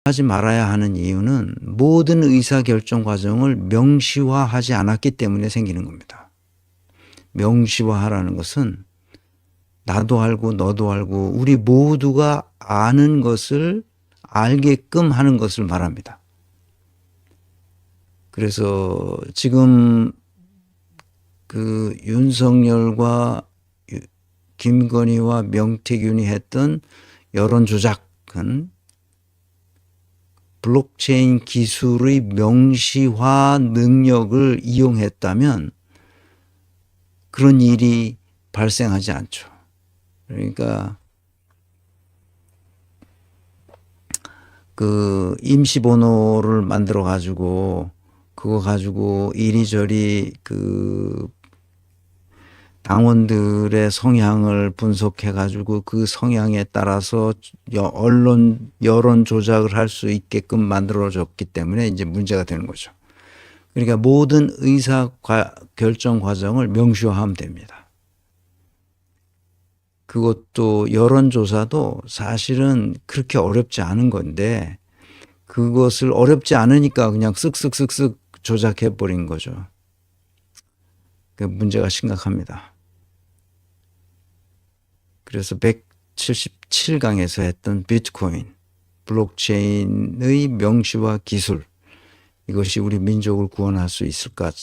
하지 말아야 하는 이유는 모든 의사결정 과정을 명시화하지 않았기 때문에 생기는 겁니다. 명시화하라는 것은 나도 알고 너도 알고 우리 모두가 아는 것을 알게끔 하는 것을 말합니다. 그래서 지금 그 윤석열과 김건희와 명태균이 했던 여론 조작은 블록체인 기술의 명시화 능력을 이용했다면 그런 일이 발생하지 않죠. 그러니까 그 임시번호를 만들어 가지고 그거 가지고 이리저리 그 당원들의 성향을 분석해 가지고 그 성향에 따라서 여론 조작을 할 수 있게끔 만들어졌기 때문에 이제 문제가 되는 거죠. 그러니까 모든 의사 결정 과정을 명시화하면 됩니다. 그것도 여론조사도 사실은 그렇게 어렵지 않은 건데 그것을 어렵지 않으니까 그냥 쓱쓱쓱쓱 조작해 버린 거죠. 그 문제가 심각합니다. 그래서 177강에서 했던 비트코인, 블록체인의 명시화 기술, 이것이 우리 민족을 구원할 수 있을까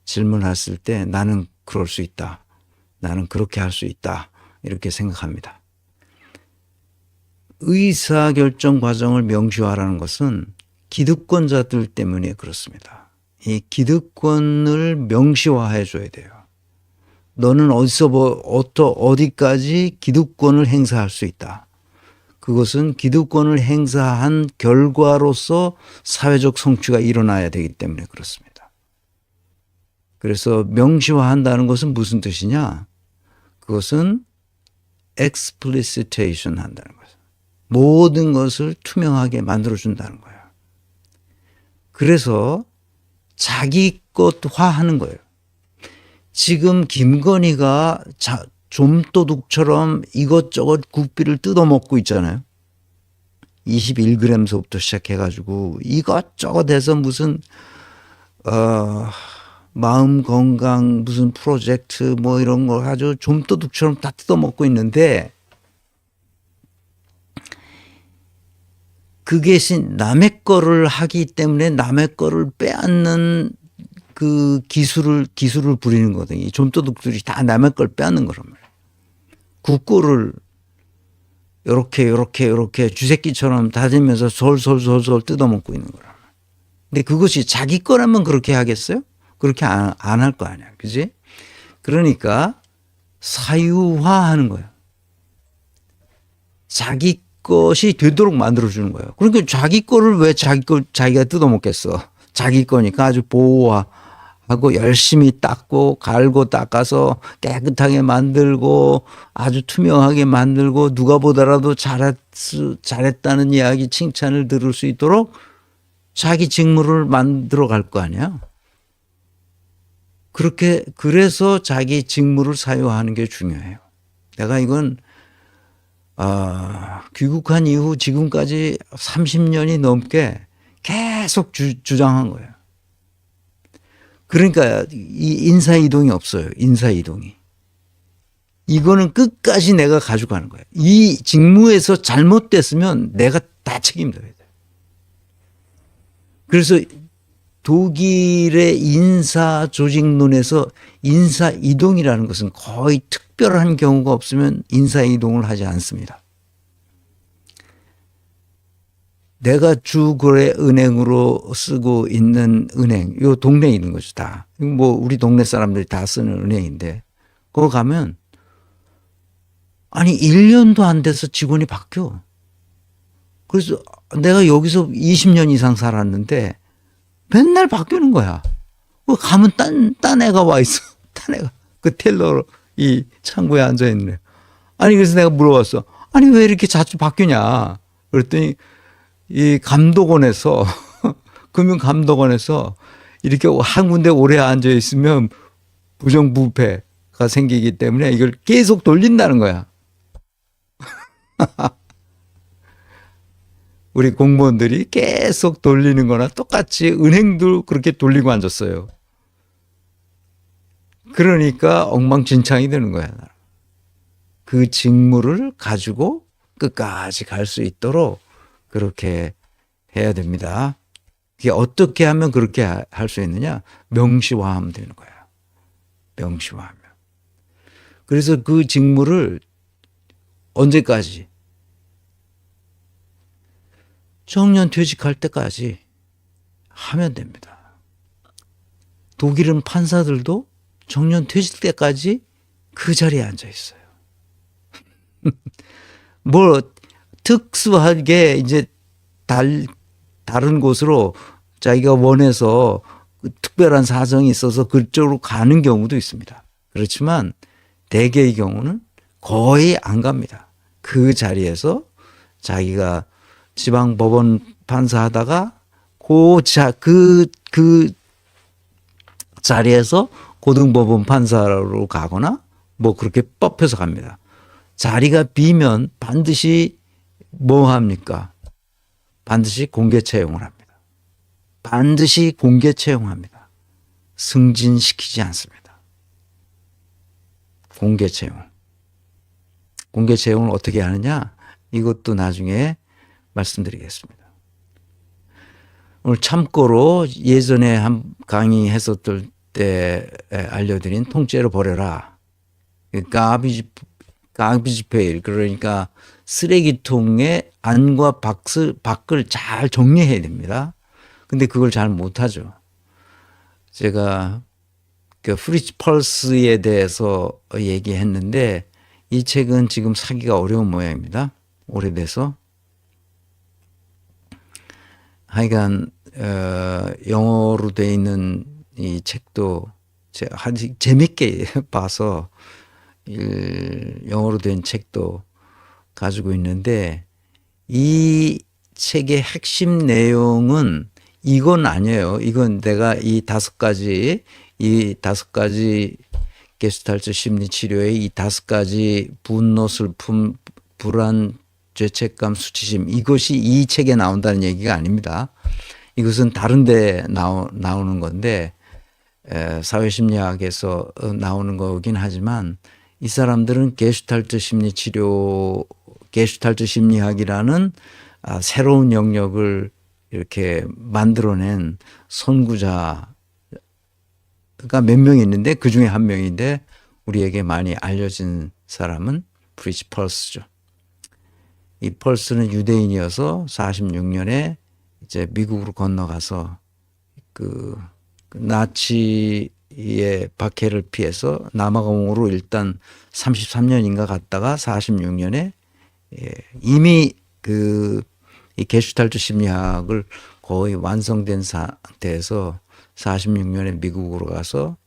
질문했을 때 나는 그럴 수 있다. 나는 그렇게 할 수 있다. 이렇게 생각합니다. 의사결정 과정을 명시화하라는 것은 기득권자들 때문에 그렇습니다. 이 기득권을 명시화해 줘야 돼요. 너는 어디까지 기득권을 행사할 수 있다. 그것은 기득권을 행사한 결과로서 사회적 성취가 일어나야 되기 때문에 그렇습니다. 그래서 명시화한다는 것은 무슨 뜻이냐? 그것은 explicitation 한다는 거죠. 모든 것을 투명하게 만들어준다는 거예요. 그래서 자기 것화하는 거예요. 지금 김건희가 좀도둑처럼 이것저것 국비를 뜯어먹고 있잖아요. 21g서부터 시작해가지고 이것저것 해서 무슨 마음 건강 무슨 프로젝트 뭐 이런 거 아주 좀도둑처럼 다 뜯어먹고 있는데 그게 남의 거를 하기 때문에 남의 거를 빼앗는 그 기술을 부리는 거거든요. 이 좀도둑들이 다 남의 걸 빼앗는 거란 말이에요. 국고를 이렇게 쥐새끼처럼 다지면서 솔솔 뜯어먹고 있는 거란 말이에요. 근데 그것이 자기 거라면 그렇게 하겠어요? 그렇게 안 할 거 아니야. 그지? 그러니까 사유화하는 거예요. 자기 것이 되도록 만들어주는 거예요. 그러니까 자기 거를 왜 자기가 뜯어먹겠어. 자기 거니까 아주 보호하고 열심히 닦고 갈고 닦아서 깨끗하게 만들고 아주 투명하게 만들고 누가 보더라도 잘했다는 이야기 칭찬을 들을 수 있도록 자기 직무를 만들어 갈 거 아니야. 그래서 자기 직무를 사유화하는 게 중요해요. 내가 이건 귀국한 이후 지금까지 30년이 넘게 계속 주장한 거예요. 그러니까 이 인사이동이 없어요. 인사이동이. 이거는 끝까지 내가 가져가는 거예요. 이 직무에서 잘못됐으면 내가 다 책임져야 돼요. 그래서 독일의 인사 조직론에서 인사 이동이라는 것은 거의 특별한 경우가 없으면 인사 이동을 하지 않습니다. 내가 주거래 은행으로 쓰고 있는 은행, 요 동네에 있는 거죠, 다. 뭐 우리 동네 사람들이 다 쓰는 은행인데, 거기 가면 아니 1년도 안 돼서 직원이 바뀌어. 그래서 내가 여기서 20년 이상 살았는데 맨날 바뀌는 거야. 가면 딴 애가 와 있어. 딴 애가. 그 텔러 이 창구에 앉아 있네. 아니, 그래서 내가 물어봤어. 아니, 왜 이렇게 자주 바뀌냐? 그랬더니 이 감독원에서, 금융감독원에서 이렇게 한 군데 오래 앉아 있으면 부정부패가 생기기 때문에 이걸 계속 돌린다는 거야. 우리 공무원들이 계속 돌리는 거나 똑같이 은행도 그렇게 돌리고 앉았어요. 그러니까 엉망진창이 되는 거야. 그 직무를 가지고 끝까지 갈 수 있도록 그렇게 해야 됩니다. 그게 어떻게 하면 그렇게 할 수 있느냐? 명시화하면 되는 거야. 명시화하면. 그래서 그 직무를 언제까지? 정년 퇴직할 때까지 하면 됩니다. 독일은 판사들도 정년 퇴직 때까지 그 자리에 앉아 있어요. 뭐 특수하게 이제 다른 곳으로 자기가 원해서 특별한 사정이 있어서 그쪽으로 가는 경우도 있습니다. 그렇지만 대개의 경우는 거의 안 갑니다. 그 자기가 지방법원 판사 하다가 그 자리에서 고등법원 판사로 가거나 뭐 그렇게 뽑혀서 갑니다. 자리가 비면 반드시 뭐 합니까? 반드시 공개 채용을 합니다. 반드시 공개 채용합니다. 승진시키지 않습니다. 공개 채용. 공개 채용을 어떻게 하느냐? 이것도 나중에 말씀드리겠습니다. 오늘 참고로 예전에 한 강의했었을 때 알려드린 통째로 버려라. 가비지 페일, 그러니까 쓰레기통의 안과 밖을 잘 정리해야 됩니다. 근데 그걸 잘 못하죠. 제가 그 프리츠 펄스에 대해서 얘기했는데 이 책은 지금 사기가 어려운 모양입니다. 오래돼서. 하여간 영어로 돼 있는 이 책도 아주 재밌게 봐서 영어로 된 책도 가지고 있는데 이 책의 핵심 내용은 이건 아니에요. 이건 내가 이 다섯 가지 게슈탈트 심리 치료의 이 다섯 가지 분노, 슬픔, 불안, 죄책감, 수치심, 이것이 이 책에 나온다는 얘기가 아닙니다. 이것은 다른 데 나오는 건데 사회심리학에서 나오는 거긴 하지만 이 사람들은 게슈탈트 심리학이라는 새로운 영역을 이렇게 만들어낸 선구자가 몇 명 있는데 그 중에 한 명인데 우리에게 많이 알려진 사람은 프리츠 펄스죠. 이 펄스는 유대인이어서 46년에 이제 미국으로 건너가서 그 나치의 박해를 피해서 남아공으로 일단 33년인가 갔다가 46년에 이미 이 게슈탈트 심리학을 거의 완성된 상태에서 46년에 미국으로 가서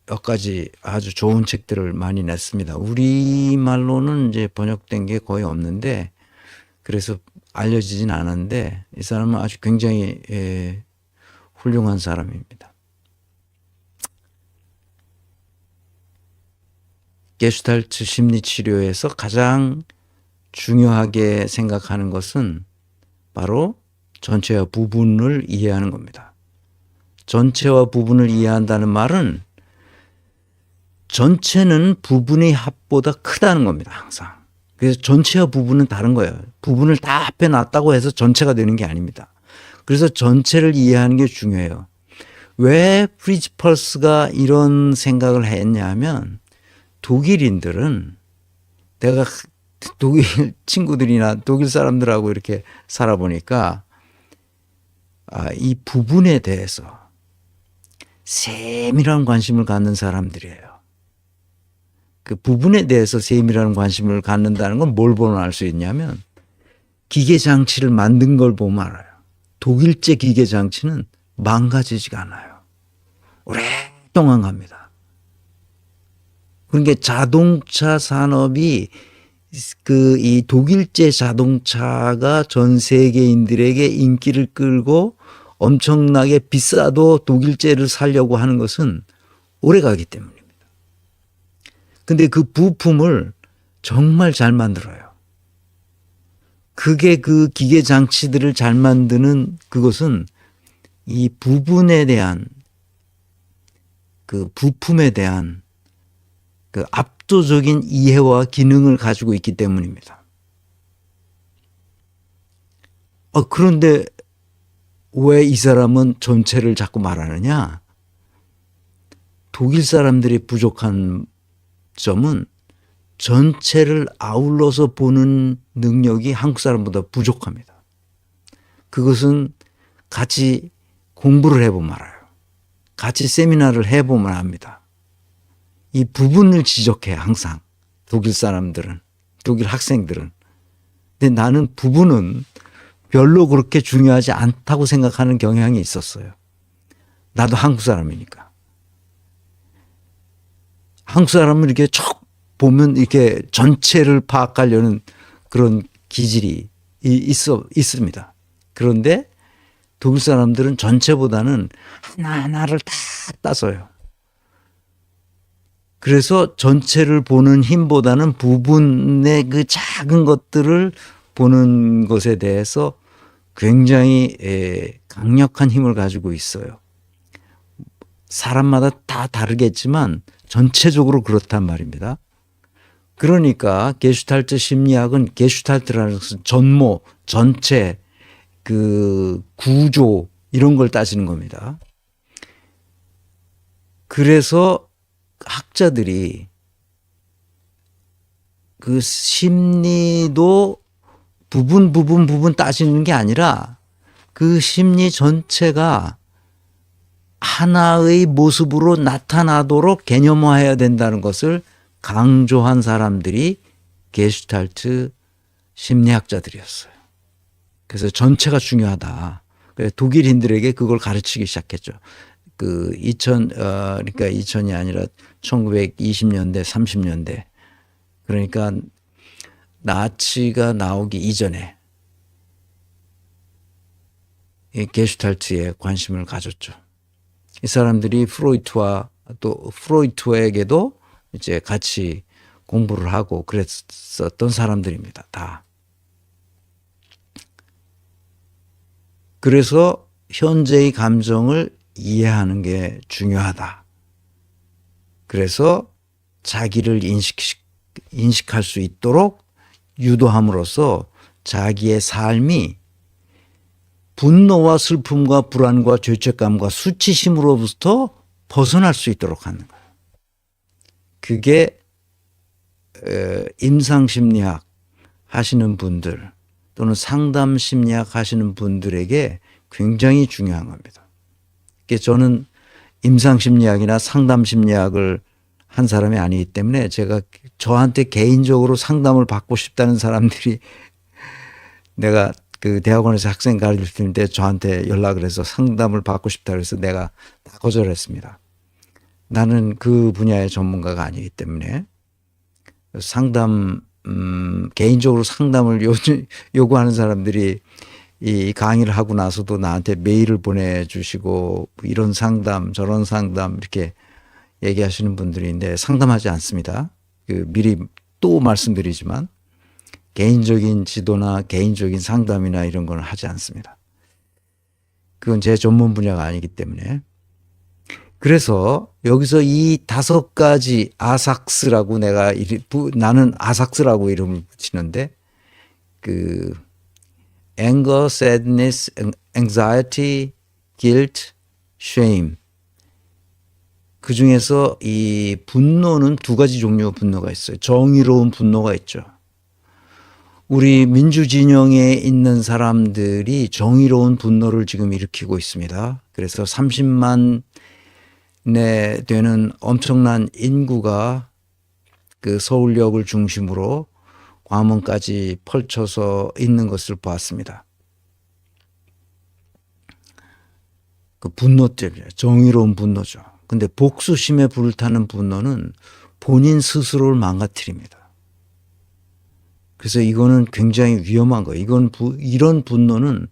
몇 가지 아주 좋은 책들을 많이 냈습니다. 우리말로는 이제 번역된 게 거의 없는데 그래서 알려지진 않았는데 이 사람은 아주 굉장히 훌륭한 사람입니다. 게슈탈트 심리치료에서 가장 중요하게 생각하는 것은 바로 전체와 부분을 이해하는 겁니다. 전체와 부분을 이해한다는 말은 전체는 부분의 합보다 크다는 겁니다. 항상. 그래서 전체와 부분은 다른 거예요. 부분을 다 합해 놨다고 해서 전체가 되는 게 아닙니다. 그래서 전체를 이해하는 게 중요해요. 왜 프리츠 펄스가 이런 생각을 했냐면 독일인들은 내가 독일 친구들이나 독일 사람들하고 이렇게 살아보니까 이 부분에 대해서 세밀한 관심을 갖는 사람들이에요. 그 부분에 대해서 세밀한 관심을 갖는다는 건 뭘 보면 알 수 있냐면 기계장치를 만든 걸 보면 알아요. 독일제 기계장치는 망가지지가 않아요. 오랫동안 갑니다. 그러니까 자동차 산업이 이 독일제 자동차가 전 세계인들에게 인기를 끌고 엄청나게 비싸도 독일제를 사려고 하는 것은 오래 가기 때문입니다. 근데 그 부품을 정말 잘 만들어요. 그게 그 기계 장치들을 잘 만드는 그것은 이 부분에 대한 그 부품에 대한 그 압도적인 이해와 기능을 가지고 있기 때문입니다. 그런데 왜 이 사람은 전체를 자꾸 말하느냐? 독일 사람들이 부족한 점은 전체를 아울러서 보는 능력이 한국 사람보다 부족합니다. 그것은 같이 공부를 해보면 알아요. 같이 세미나를 해보면 압니다. 이 부분을 지적해 항상 독일 사람들은, 독일 학생들은. 근데 나는 부분은 별로 그렇게 중요하지 않다고 생각하는 경향이 있었어요. 나도 한국 사람이니까. 한국 사람은 이렇게 쭉 보면 이렇게 전체를 파악하려는 그런 기질이 있습니다. 그런데 독일 사람들은 전체보다는 하나하나를 다 따서요. 그래서 전체를 보는 힘보다는 부분의 그 작은 것들을 보는 것에 대해서 굉장히 강력한 힘을 가지고 있어요. 사람마다 다 다르겠지만 전체적으로 그렇단 말입니다. 그러니까 게슈탈트 심리학은 게슈탈트라는 것은 전모, 전체, 그 구조 이런 걸 따지는 겁니다. 그래서 학자들이 그 심리도 부분 따지는 게 아니라 그 심리 전체가 하나의 모습으로 나타나도록 개념화해야 된다는 것을 강조한 사람들이 게슈탈트 심리학자들이었어요. 그래서 전체가 중요하다. 그래서 독일인들에게 그걸 가르치기 시작했죠. 그러니까 2000이 아니라 1920년대, 30년대. 그러니까 나치가 나오기 이전에 이 게슈탈트에 관심을 가졌죠. 이 사람들이 프로이트에게도 이제 같이 공부를 하고 그랬었던 사람들입니다. 다. 그래서 현재의 감정을 이해하는 게 중요하다. 그래서 자기를 인식할 수 있도록 유도함으로써 자기의 삶이 분노와 슬픔과 불안과 죄책감과 수치심으로부터 벗어날 수 있도록 하는 거예요. 그게 임상심리학 하시는 분들 또는 상담심리학 하시는 분들에게 굉장히 중요한 겁니다. 저는 임상심리학이나 상담심리학을 한 사람이 아니기 때문에 제가 저한테 개인적으로 상담을 받고 싶다는 사람들이 내가 그 대학원에서 학생 가르칠 때 저한테 연락을 해서 상담을 받고 싶다 그래서 내가 다 거절했습니다. 나는 그 분야의 전문가가 아니기 때문에 개인적으로 상담을 요구하는 사람들이 이 강의를 하고 나서도 나한테 메일을 보내주시고 이런 상담 저런 상담 이렇게 얘기하시는 분들인데 상담하지 않습니다. 미리 또 말씀드리지만 개인적인 지도나 개인적인 상담이나 이런 건 하지 않습니다. 그건 제 전문 분야가 아니기 때문에. 그래서 여기서 이 5가지 아삭스라고 나는 아삭스라고 이름을 붙이는데 anger, sadness, anxiety, guilt, shame. 그 중에서 이 분노는 2가지 종류의 분노가 있어요. 정의로운 분노가 있죠. 우리 민주진영에 있는 사람들이 정의로운 분노를 지금 일으키고 있습니다. 그래서 30만 내 되는 엄청난 인구가 그 서울역을 중심으로 광화문까지 펼쳐서 있는 것을 보았습니다. 그 분노 때문에 정의로운 분노죠. 근데 복수심에 불타는 분노는 본인 스스로를 망가뜨립니다. 그래서 이거는 굉장히 위험한 거예요. 이런 분노는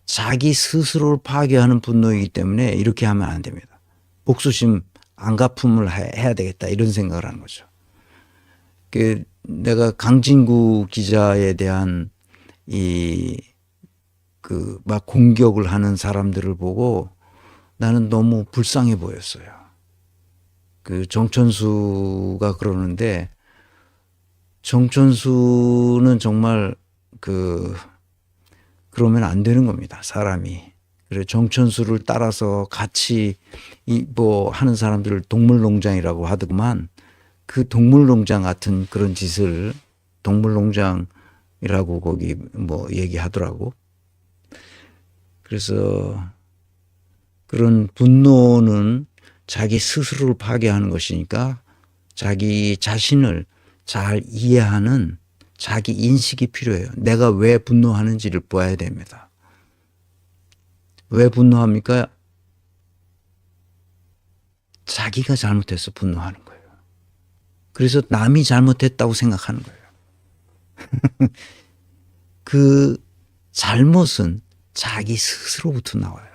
자기 스스로를 파괴하는 분노이기 때문에 이렇게 하면 안 됩니다. 복수심 안갚음을 해야 되겠다 이런 생각을 하는 거죠. 내가 강진구 기자에 대한 막 공격을 하는 사람들을 보고 나는 너무 불쌍해 보였어요. 그 정천수가 그러는데, 정천수는 정말 그러면 안 되는 겁니다, 사람이. 그래, 정천수를 따라서 같이 하는 사람들을 동물농장이라고 하더구만, 그 동물농장 같은 그런 짓을 동물농장이라고 거기 얘기하더라고. 그래서 그런 분노는 자기 스스로를 파괴하는 것이니까 자기 자신을 잘 이해하는 자기 인식이 필요해요. 내가 왜 분노하는지를 봐야 됩니다. 왜 분노합니까? 자기가 잘못해서 분노하는 거예요. 그래서 남이 잘못했다고 생각하는 거예요. 그 잘못은 자기 스스로부터 나와요.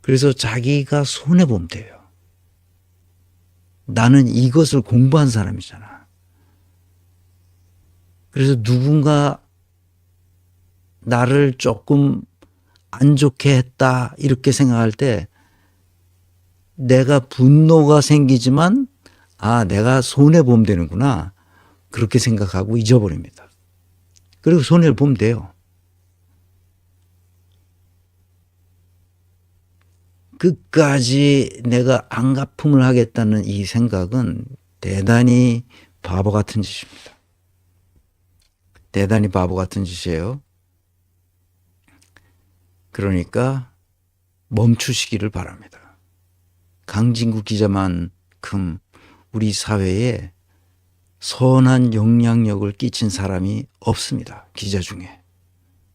그래서 자기가 손해보면 돼요. 나는 이것을 공부한 사람이잖아. 그래서 누군가 나를 조금 안 좋게 했다 이렇게 생각할 때 내가 분노가 생기지만 내가 손해보면 되는구나 그렇게 생각하고 잊어버립니다. 그리고 손해를 보면 돼요. 끝까지 내가 안갚음을 하겠다는 이 생각은 대단히 바보 같은 짓입니다. 대단히 바보 같은 짓이에요. 그러니까 멈추시기를 바랍니다. 강진구 기자만큼 우리 사회에 선한 영향력을 끼친 사람이 없습니다. 기자 중에.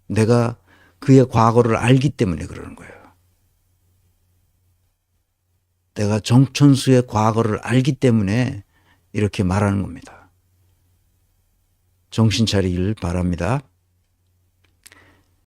내가 그의 과거를 알기 때문에 그러는 거예요. 내가 정천수의 과거를 알기 때문에 이렇게 말하는 겁니다. 정신 차리기를 바랍니다.